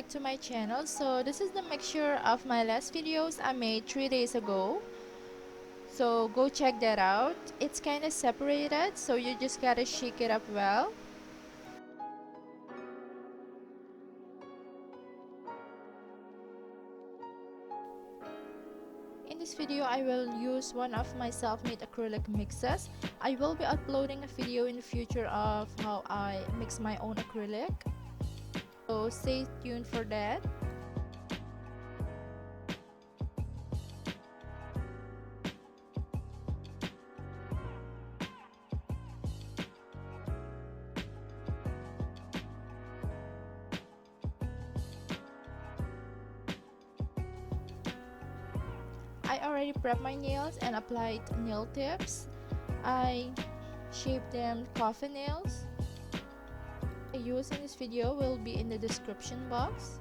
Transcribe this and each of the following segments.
back to my channel. So this is the mixture of my last videos I made 3 days ago. So go check that out. It's kind of separated, so you just gotta shake it up well. In this video, I will use one of my self-made acrylic mixes. I will be uploading a video in the future of how I mix my own acrylic. So stay tuned for that. I already prepped my nails and applied nail tips. I shaped them coffin nails. The use in this video will be in the description box.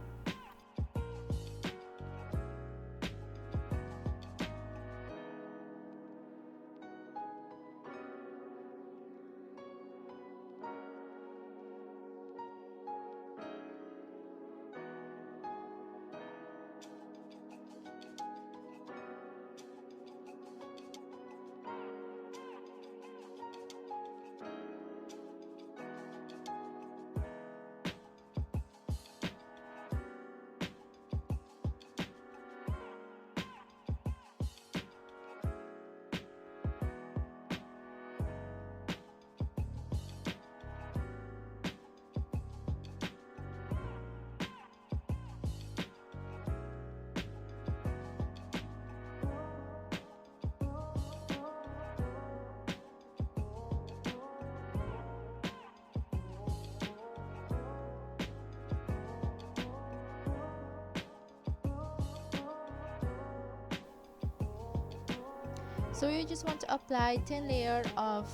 So you just want to apply thin layer of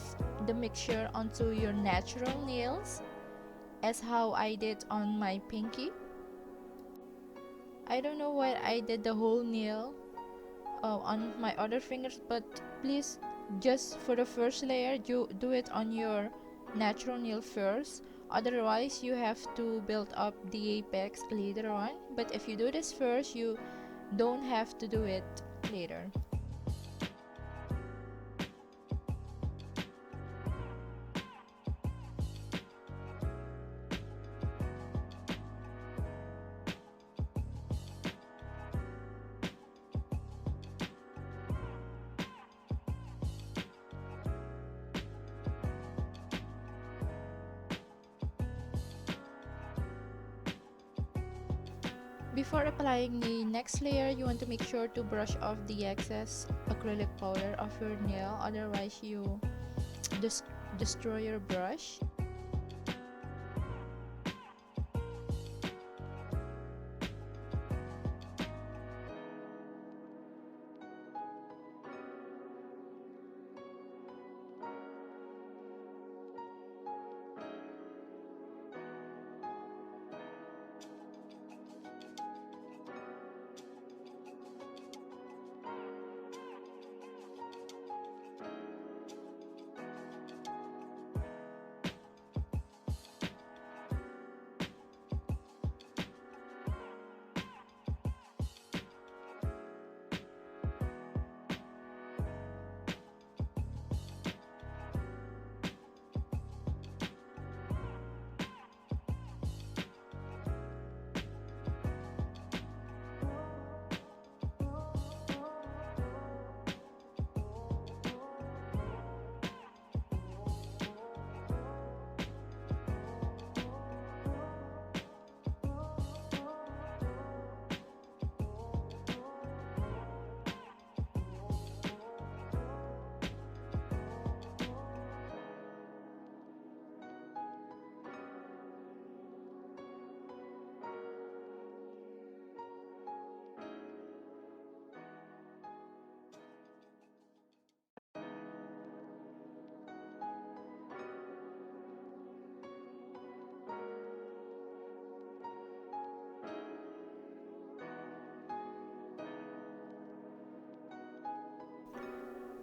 the mixture onto your natural nails, as how I did on my pinky. I don't know why I did the whole nail on my other fingers, but please, just for the first layer, you do it on your natural nail first. Otherwise you have to build up the apex later on, but if you do this first, you don't have to do it later. Before applying the next layer, you want to make sure to brush off the excess acrylic powder of your nail, otherwise you destroy your brush.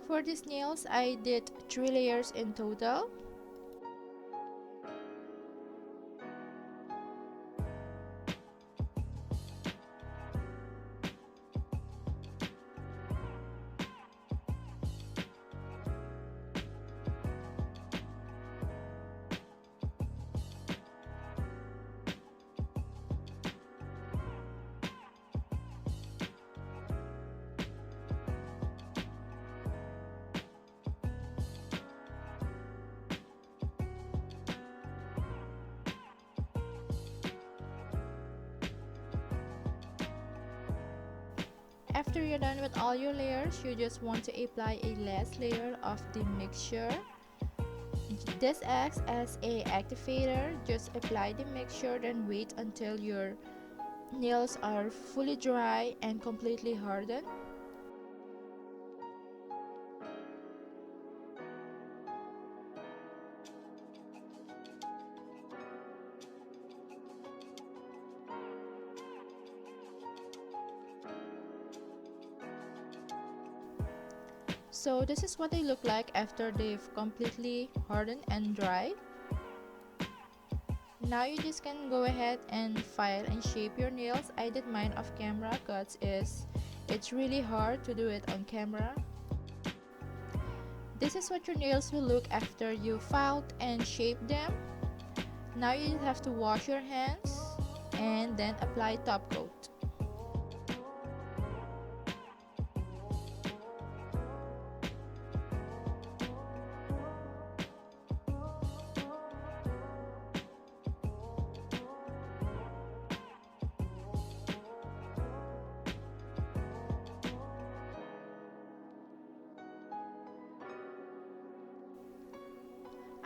For these nails, I did 3 layers in total. after you're done with all your layers, you just want to apply a last layer of the mixture. This acts as a activator. Just apply the mixture, then wait until your nails are fully dry and completely hardened. So this is what they look like after they've completely hardened and dried. Now you just can go ahead and file and shape your nails. I did mine off camera because it's really hard to do it on camera. This is what your nails will look after you filed and shaped them. Now you just have to wash your hands and then apply top coat.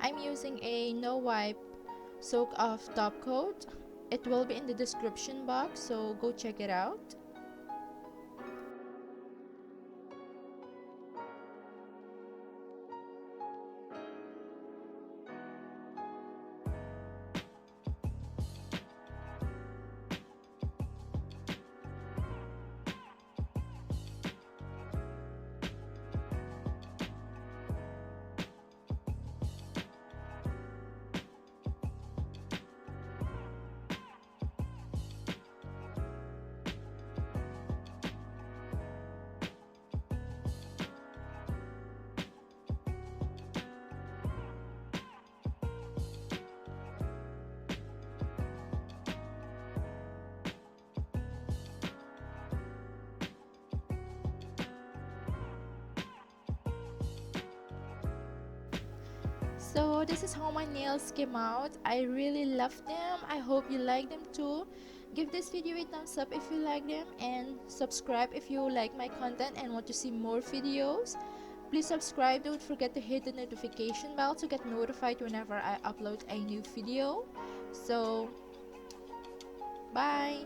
I'm using a no wipe soak off top coat. It will be in the description box, so go check it out. So this is how my nails came out. I really love them. I hope you like them too. Give this video a thumbs up if you like them, and subscribe if you like my content and want to see more videos. Please subscribe. Don't forget to hit the notification bell to get notified whenever I upload a new video. So bye.